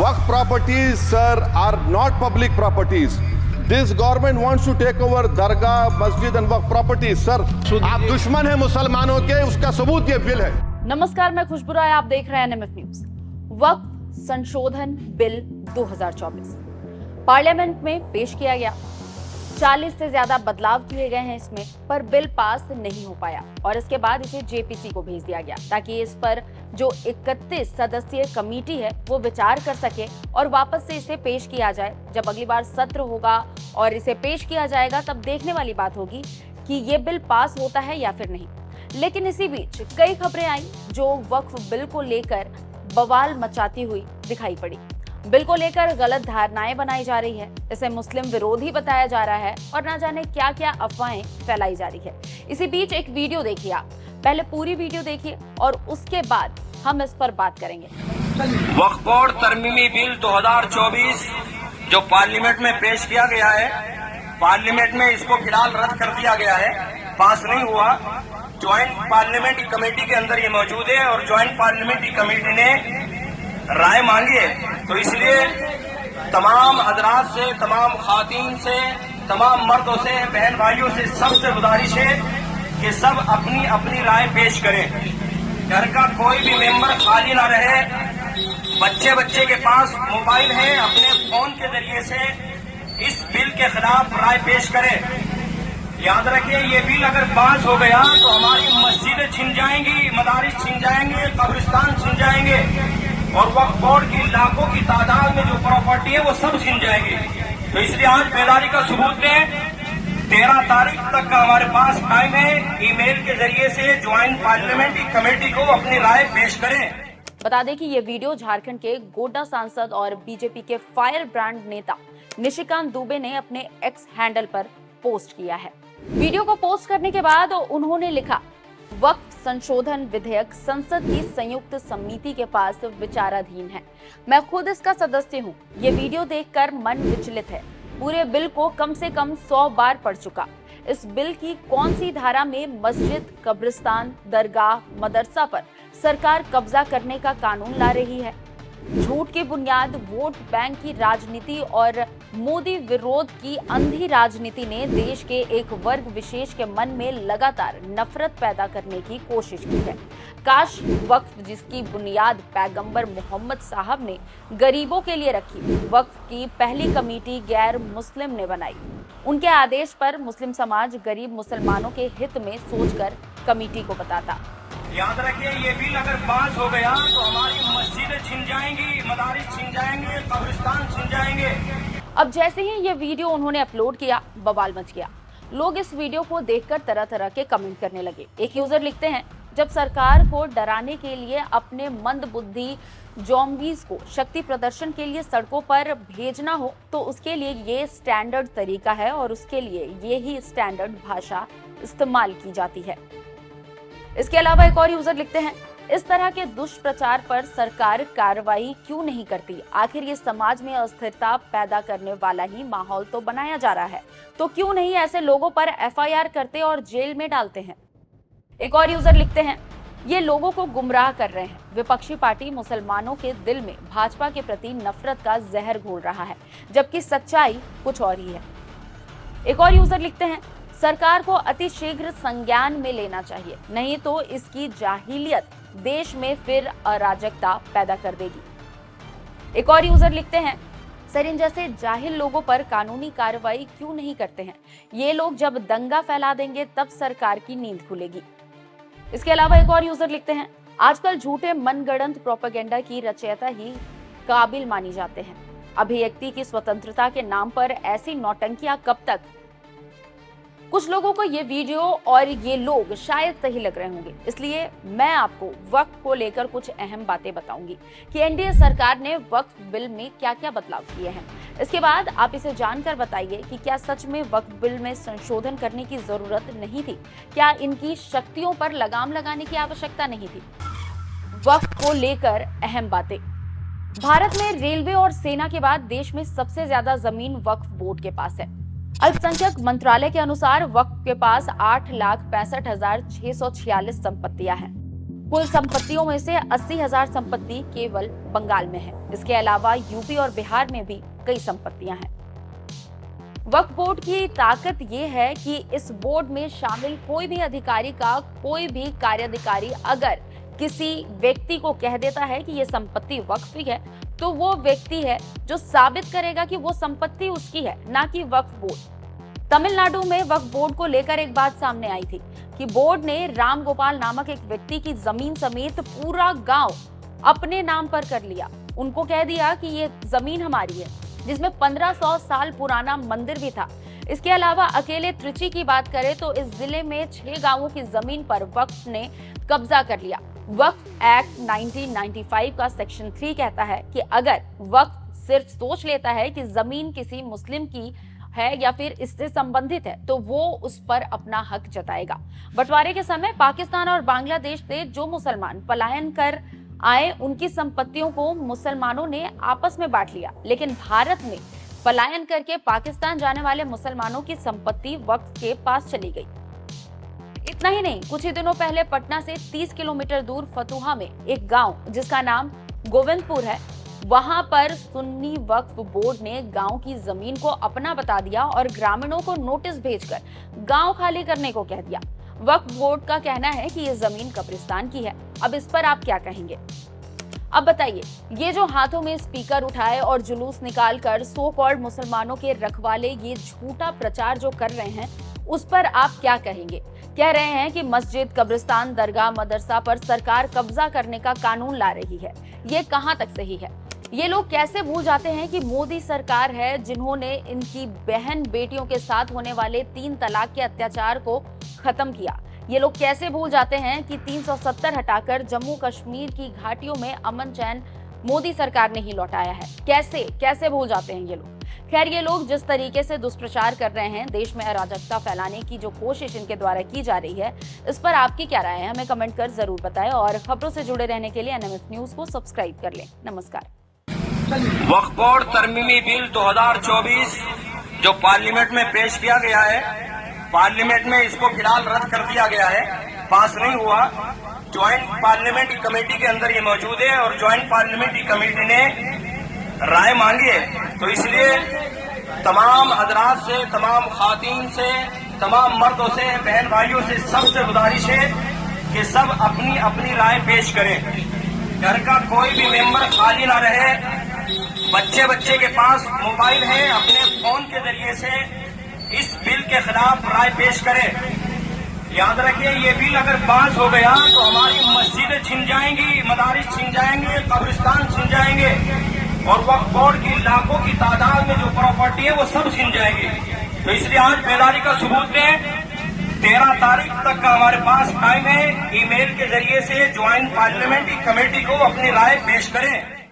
Waqf properties, sir, are not public properties. This government wants to take over दरगाह, मस्जिद and Waqf properties, sir. आप दुश्मन हैं मुसलमानों के, उसका सबूत ये बिल है। नमस्कार, मैं खुशबू राय, आप देख रहे हैं एनएमएफ न्यूज। वक्फ संशोधन बिल 2024 पार्लियामेंट में पेश किया गया। 40 से ज्यादा बदलाव किए गए हैं इसमें, पर बिल पास नहीं हो पाया और इसके बाद इसे जेपीसी को भेज दिया गया ताकि इस पर जो 31 सदस्यीय कमेटी है वो विचार कर सके और वापस से इसे पेश किया जाए। जब अगली बार सत्र होगा और इसे पेश किया जाएगा तब देखने वाली बात होगी कि ये बिल पास होता है या फिर नहीं। लेकिन इसी बीच कई खबरें आई जो वक्फ बिल को लेकर बवाल मचाती हुई दिखाई पड़ी। बिल को लेकर गलत धारणाएं बनाई जा रही है, इसे मुस्लिम विरोधी बताया जा रहा है और ना जाने क्या क्या अफवाहें फैलाई जा रही है। इसी बीच एक वीडियो देखिए, आप पहले पूरी वीडियो देखिए और उसके बाद हम इस पर बात करेंगे। वक्फ बोर्ड तरमीमी बिल 2024 जो पार्लियामेंट में पेश किया गया है, पार्लियामेंट में इसको फिलहाल रद्द कर दिया गया है, पास नहीं हुआ। ज्वाइंट पार्लियामेंट्री कमेटी के अंदर ये मौजूद है और ज्वाइंट पार्लियामेंट्री कमेटी ने राय मांगी है। तो इसलिए तमाम हजरात से, तमाम खातीन से, तमाम मर्दों से, बहन भाइयों से सबसे गुजारिश है कि सब अपनी अपनी राय पेश करें। घर का कोई भी मेंबर खाली ना रहे। बच्चे बच्चे के पास मोबाइल है, अपने फोन के जरिए से इस बिल के खिलाफ राय पेश करें। याद रखिए, ये बिल अगर पास हो गया तो हमारी मस्जिदें छिन जाएंगी, मदारिस छिन जाएंगे, कब्रिस्तान छिन जाएंगे और वक्फ बोर्ड की लाखों की तादाद में जो प्रॉपर्टी है वो सब छिन जाएगी। तो इसलिए आज बेदारी का सबूत दें। 13 तारीख तक का हमारे पास टाइम है। ईमेल के जरिए से ज्वाइंट पार्लियामेंट्री कमेटी को अपनी राय पेश करें। बता दें कि ये वीडियो झारखंड के गोड्डा सांसद और बीजेपी के फायर ब्रांड नेता निशिकांत दुबे ने अपने एक्स हैंडल पर पोस्ट किया है। वीडियो को पोस्ट करने के बाद उन्होंने लिखा, वक्फ संशोधन विधेयक संसद की संयुक्त समिति के पास विचाराधीन है। मैं खुद इसका सदस्य हूँ। ये वीडियो देखकर मन विचलित है। पूरे बिल को कम से कम 100 बार पढ़ चुका। इस बिल की कौन सी धारा में मस्जिद, कब्रिस्तान, दरगाह, मदरसा पर सरकार कब्जा करने का कानून ला रही है? झूठ की बुनियाद, वोट बैंक की राजनीति और मोदी विरोध की अंधी राजनीति ने देश के एक वर्ग विशेष के मन में लगातार नफरत पैदा करने की कोशिश की है। काश वक्फ, जिसकी बुनियाद पैगंबर मोहम्मद साहब ने गरीबों के लिए रखी, वक्फ की पहली कमेटी गैर मुस्लिम ने बनाई। उनके आदेश पर मुस्लिम समाज गरीब मुसलमानों के हित में सोचकर कमेटी को बताता। याद रखिए, ये बिल अगर पास हो गया तो हमारी मस्जिदें छिन जाएंगी, मदारिस छिन जाएंगे, कब्रिस्तान छिन जाएंगे। अब जैसे ही ये वीडियो उन्होंने अपलोड किया, बवाल मच गया। लोग इस वीडियो को देखकर तरह तरह के कमेंट करने लगे। एक यूजर लिखते हैं, जब सरकार को डराने के लिए अपने मंदबुद्धि ज़ॉम्बीज़ को शक्ति प्रदर्शन के लिए सड़कों पर भेजना हो तो उसके लिए ये स्टैंडर्ड तरीका है और उसके लिए ये ही स्टैंडर्ड भाषा इस्तेमाल की जाती है। इसके अलावा एक और यूजर लिखते हैं, इस तरह के दुष्प्रचार पर सरकार कार्रवाई क्यों नहीं करती? आखिर ये समाज में अस्थिरता पैदा करने वाला ही माहौल तो बनाया जा रहा है, तो क्यों नहीं ऐसे लोगों पर एफआईआर करते और जेल में डालते हैं? एक और यूजर लिखते हैं, ये लोगों को गुमराह कर रहे हैं। विपक्षी पार्टी मुसलमानों के दिल में भाजपा के प्रति नफरत का जहर घोल रहा है, जबकि सच्चाई कुछ और ही है। एक और यूजर लिखते हैं, सरकार को अतिशीघ्र संज्ञान में लेना चाहिए, नहीं तो इसकी जाहिलियत देश में फिर अराजकता पैदा कर देगी। एक और यूजर लिखते हैं, सर इन जैसे जाहिल लोगों पर कानूनी कार्रवाई क्यों नहीं करते हैं? ये लोग जब दंगा फैला देंगे तब सरकार की नींद खुलेगी। इसके अलावा एक और यूजर लिखते हैं, आजकल झूठे मनगढ़ंत प्रोपेगेंडा की रचयिता ही काबिल मानी जाते हैं। अभिव्यक्ति की स्वतंत्रता के नाम पर ऐसी नौटंकियां कब तक? कुछ लोगों को ये वीडियो और ये लोग शायद सही लग रहे होंगे, इसलिए मैं आपको वक्फ को लेकर कुछ अहम बातें बताऊंगी कि एनडीए सरकार ने वक्फ बिल में क्या क्या बदलाव किए हैं। इसके बाद आप इसे जानकर बताइए कि क्या सच में वक्फ बिल में संशोधन करने की जरूरत नहीं थी? क्या इनकी शक्तियों पर लगाम लगाने की आवश्यकता नहीं थी? वक्फ को लेकर अहम बातें। भारत में रेलवे और सेना के बाद देश में सबसे ज्यादा जमीन वक्फ बोर्ड के पास है। अल्पसंख्यक मंत्रालय के अनुसार वक्फ के पास 8,65,646 संपत्तियां हैं। कुल संपत्तियों में से 80,000 संपत्ति केवल बंगाल में है। इसके अलावा यूपी और बिहार में भी कई संपत्तियां हैं। वक्फ बोर्ड की ताकत ये है कि इस बोर्ड में शामिल कोई भी अधिकारी का कोई भी कार्याधिकारी अगर किसी व्यक्ति को कह देता है कि ये संपत्ति वक्फ की है, तो वो व्यक्ति है जो साबित करेगा कि वो संपत्ति उसकी है, ना कि वक्फ बोर्ड। तमिलनाडु में वक्फ बोर्ड को लेकर एक बात सामने आई थी कि बोर्ड ने राम गोपाल नामक एक व्यक्ति की जमीन समेत पूरा गांव अपने नाम पर कर लिया। उनको कह दिया कि ये जमीन हमारी है, जिसमें 1500 साल पुराना मंदिर भी था। इसके अलावा अकेले त्रिची की बात करें तो इस जिले में 6 गांवों की जमीन पर वक्फ ने कब्जा कर लिया। वक्फ एक्ट 1995 का सेक्शन 3 कहता है कि अगर वक्फ सिर्फ सोच लेता है कि जमीन किसी मुस्लिम की है या फिर इससे संबंधित है, तो वो उस पर अपना हक जताएगा। बंटवारे के समय पाकिस्तान और बांग्लादेश से जो मुसलमान पलायन कर आए, उनकी संपत्तियों को मुसलमानों ने आपस में बांट लिया, लेकिन भारत में पलायन करके पाकिस्तान जाने वाले मुसलमानों की संपत्ति वक्फ के पास चली गई। इतना ही नहीं, कुछ ही दिनों पहले पटना से 30 किलोमीटर दूर फतुहा में एक गांव जिसका नाम गोविंदपुर है, वहां पर सुन्नी वक्फ बोर्ड ने गांव की जमीन को अपना बता दिया और ग्रामीणों को नोटिस भेजकर गांव खाली करने को कह दिया। वक्फ बोर्ड का कहना है कि ये जमीन कब्रिस्तान की है। अब इस पर आप क्या कहेंगे? अब बताइए, ये जो हाथों में स्पीकर उठाए और जुलूस निकाल कर सो कॉल्ड मुसलमानों के रखवाले ये झूठा प्रचार जो कर रहे हैं, उस पर आप क्या कहेंगे? कह रहे हैं कि मस्जिद, कब्रिस्तान, दरगाह, मदरसा पर सरकार कब्जा करने का कानून ला रही है। ये कहां तक सही है? ये लोग कैसे भूल जाते हैं कि मोदी सरकार है जिन्होंने इनकी बहन बेटियों के साथ होने वाले 3 तलाक के अत्याचार को खत्म किया। ये लोग कैसे भूल जाते हैं कि 370 हटाकर जम्मू कश्मीर की घाटियों में अमन चैन मोदी सरकार ने ही लौटाया है। कैसे भूल जाते हैं ये लोग? खैर, ये लोग जिस तरीके से दुष्प्रचार कर रहे हैं, देश में अराजकता फैलाने की जो कोशिश इनके द्वारा की जा रही है, इस पर आपकी क्या राय है? हमें कमेंट कर जरूर बताएं और खबरों से जुड़े रहने के लिए NMS न्यूज को सब्सक्राइब कर लें। नमस्कार। वक्फ बोर्ड तरमीमी बिल 2024 जो पार्लियामेंट में पेश किया गया है, पार्लियामेंट में इसको फिलहाल रद्द कर दिया गया है, पास नहीं हुआ। ज्वाइंट पार्लियामेंट्री कमेटी के अंदर ये मौजूद है और ज्वाइंट पार्लियामेंट्री कमेटी ने राय मांगी है। तो इसलिए तमाम हजरात से, तमाम खातीन से, तमाम मर्दों से, बहन भाइयों से सबसे गुजारिश है कि सब अपनी अपनी राय पेश करें। घर का कोई भी मेंबर खाली ना रहे। बच्चे के पास मोबाइल है, अपने फोन के जरिए से इस बिल के खिलाफ राय पेश करें। याद रखिए, ये बिल अगर पास हो गया तो हमारी मस्जिदें छिन जाएंगी, मदारिस छिन जाएंगे, कब्रिस्तान छिन जाएंगे और वक्फ बोर्ड की लाखों की तादाद में जो प्रॉपर्टी है वो सब छिन जाएगी। तो इसलिए आज बेदारी का सबूत दें। 13 तारीख तक का हमारे पास टाइम है। ईमेल के जरिए से ज्वाइंट पार्लियामेंट्री कमेटी को अपनी राय पेश करें।